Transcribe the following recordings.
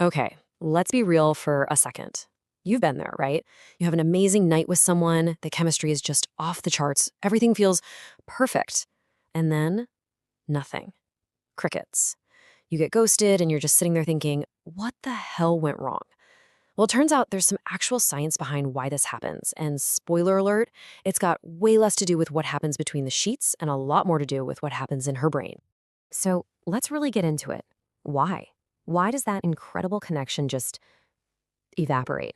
Okay, let's be real for a second. You've been there, right? You have an amazing night with someone, the chemistry is just off the charts, everything feels perfect. And then, nothing. Crickets. You get ghosted, and you're just sitting there thinking, what the hell went wrong? Well, it turns out there's some actual science behind why this happens. And spoiler alert, it's got way less to do with what happens between the sheets and a lot more to do with what happens in her brain. So let's really get into it. Why? Why does that incredible connection just evaporate?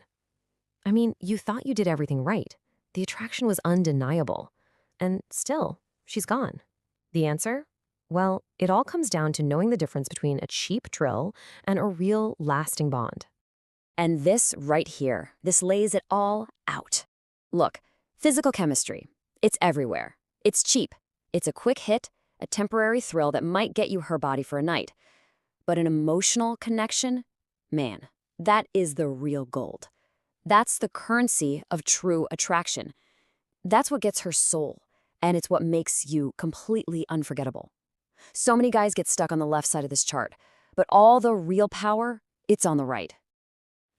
I mean, you thought you did everything right. The attraction was undeniable. And still, she's gone. The answer? Well, it all comes down to knowing the difference between a cheap thrill and a real lasting bond. And this right here, this lays it all out. Look, physical chemistry. It's everywhere. It's cheap. It's a quick hit, a temporary thrill that might get you her body for a night. But an emotional connection? Man, that is the real gold. That's the currency of true attraction. That's what gets her soul, and it's what makes you completely unforgettable. So many guys get stuck on the left side of this chart, but all the real power, it's on the right.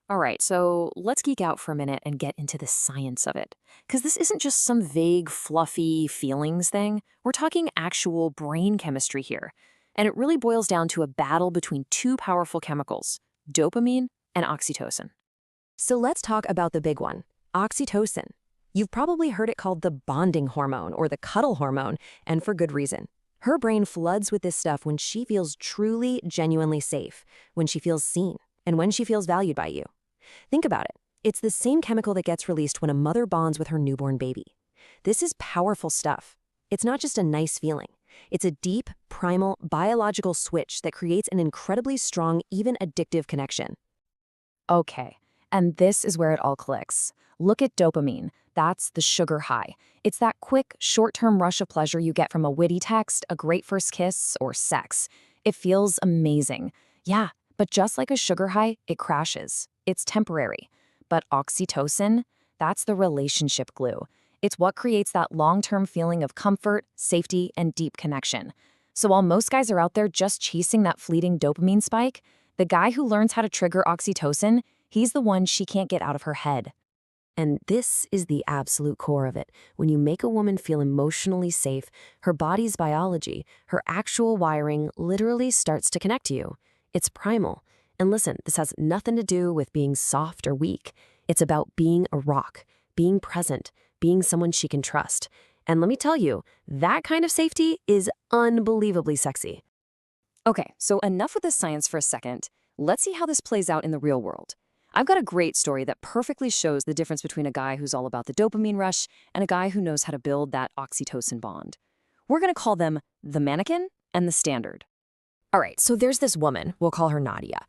All right, so let's geek out for a minute and get into the science of it. Because this isn't just some vague, fluffy feelings thing. We're talking actual brain chemistry here. And it really boils down to a battle between two powerful chemicals, dopamine and oxytocin. So let's talk about the big one, oxytocin. You've probably heard it called the bonding hormone or the cuddle hormone, and for good reason. Her brain floods with this stuff when she feels truly, genuinely safe, when she feels seen, and when she feels valued by you. Think about it. It's the same chemical that gets released when a mother bonds with her newborn baby. This is powerful stuff. It's not just a nice feeling. It's a deep, primal, biological switch that creates an incredibly strong, even addictive connection. Okay, and this is where it all clicks. Look at dopamine. That's the sugar high. It's that quick, short-term rush of pleasure you get from a witty text, a great first kiss, or sex. It feels amazing. Yeah, but just like a sugar high, it crashes. It's temporary. But oxytocin, that's the relationship glue. It's what creates that long-term feeling of comfort, safety, and deep connection. So while most guys are out there just chasing that fleeting dopamine spike, the guy who learns how to trigger oxytocin, he's the one she can't get out of her head. And this is the absolute core of it. When you make a woman feel emotionally safe, her body's biology, her actual wiring literally starts to connect to you. It's primal. And listen, this has nothing to do with being soft or weak. It's about being a rock, being present, being someone she can trust. And let me tell you, that kind of safety is unbelievably sexy. Okay, so enough with the science for a second. Let's see how this plays out in the real world. I've got a great story that perfectly shows the difference between a guy who's all about the dopamine rush and a guy who knows how to build that oxytocin bond. We're going to call them the mannequin and the standard. All right, so there's this woman, we'll call her Nadia.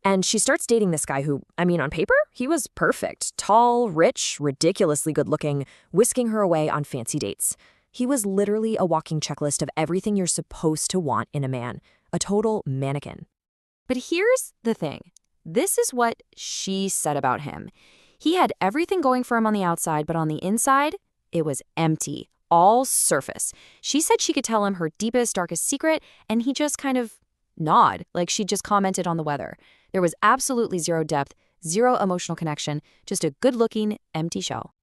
And she starts dating this guy who, I mean, on paper, he was perfect. Tall, rich, ridiculously good looking, whisking her away on fancy dates. He was literally a walking checklist of everything you're supposed to want in a man. A total mannequin. But here's the thing. This is what she said about him. He had everything going for him on the outside, but on the inside, it was empty. All surface. She said she could tell him her deepest, darkest secret, and he just kind of nod, like she just commented on the weather. There was absolutely zero depth, zero emotional connection, just a good-looking, empty shell.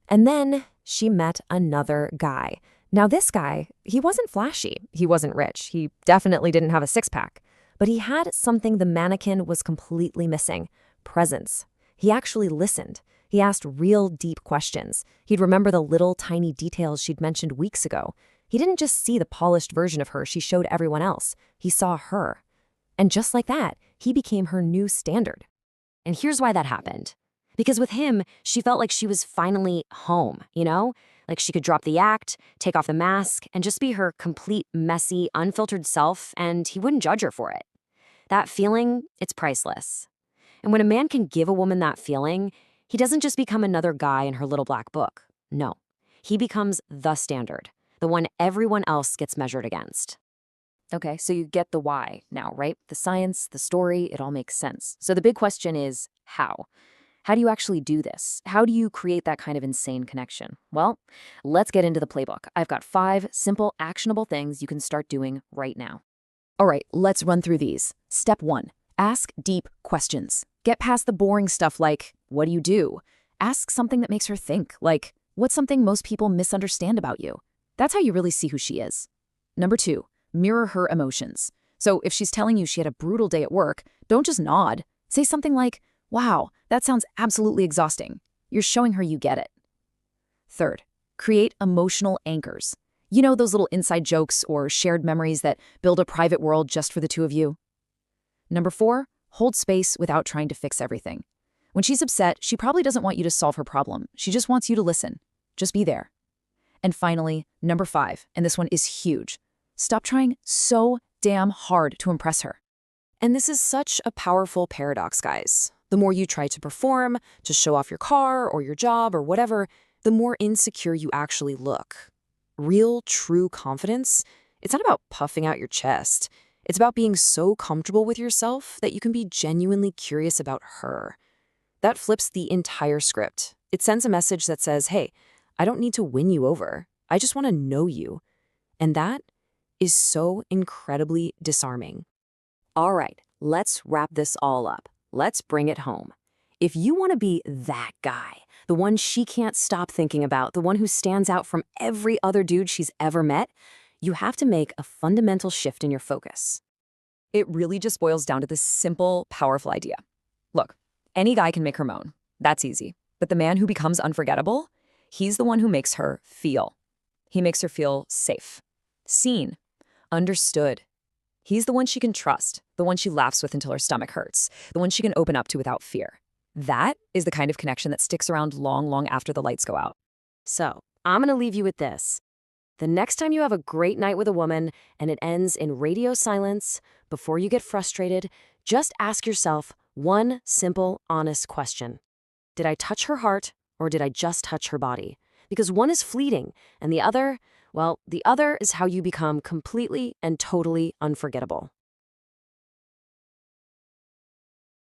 And then she met another guy. Now this guy, he wasn't flashy, he wasn't rich, he definitely didn't have a six-pack. But he had something the mannequin was completely missing, presence. He actually listened. He asked real deep questions. He'd remember the little tiny details she'd mentioned weeks ago. He didn't just see the polished version of her she showed everyone else. He saw her. And just like that, he became her new standard. And here's why that happened. Because with him, she felt like she was finally home, you know? Like she could drop the act, take off the mask, and just be her complete, messy, unfiltered self, and he wouldn't judge her for it. That feeling, it's priceless. And when a man can give a woman that feeling, he doesn't just become another guy in her little black book. No, he becomes the standard, the one everyone else gets measured against. Okay, so you get the why now, right? The science, the story, it all makes sense. So the big question is, how? How do you actually do this? How do you create that kind of insane connection? Well, let's get into the playbook. I've got 5 simple, actionable things you can start doing right now. All right, let's run through these. Step 1, Ask deep questions. Get past the boring stuff like, what do you do? Ask something that makes her think, like, what's something most people misunderstand about you? That's how you really see who she is. Number 2, mirror her emotions. So if she's telling you she had a brutal day at work, don't just nod. Say something like, wow, that sounds absolutely exhausting. You're showing her you get it. Third, create emotional anchors. You know, those little inside jokes or shared memories that build a private world just for the two of you? Number 4, hold space without trying to fix everything. When she's upset, she probably doesn't want you to solve her problem. She just wants you to listen. Just be there. And finally, number 5, and this one is huge. Stop trying so damn hard to impress her. And this is such a powerful paradox, guys. The more you try to perform, to show off your car or your job or whatever, the more insecure you actually look. Real, true confidence, it's not about puffing out your chest. It's about being so comfortable with yourself that you can be genuinely curious about her. That flips the entire script. It sends a message that says, hey, I don't need to win you over. I just want to know you. And that is so incredibly disarming. All right, let's wrap this all up. Let's bring it home. If you want to be that guy, the one she can't stop thinking about, the one who stands out from every other dude she's ever met, you have to make a fundamental shift in your focus. It really just boils down to this simple, powerful idea. Look, any guy can make her moan. That's easy. But the man who becomes unforgettable, he's the one who makes her feel. He makes her feel safe, seen, understood. He's the one she can trust, the one she laughs with until her stomach hurts, the one she can open up to without fear. That is the kind of connection that sticks around long, long after the lights go out. So, I'm going to leave you with this. The next time you have a great night with a woman and it ends in radio silence, before you get frustrated, just ask yourself one simple, honest question. Did I touch her heart or did I just touch her body? Because one is fleeting and the other, well, the other is how you become completely and totally unforgettable.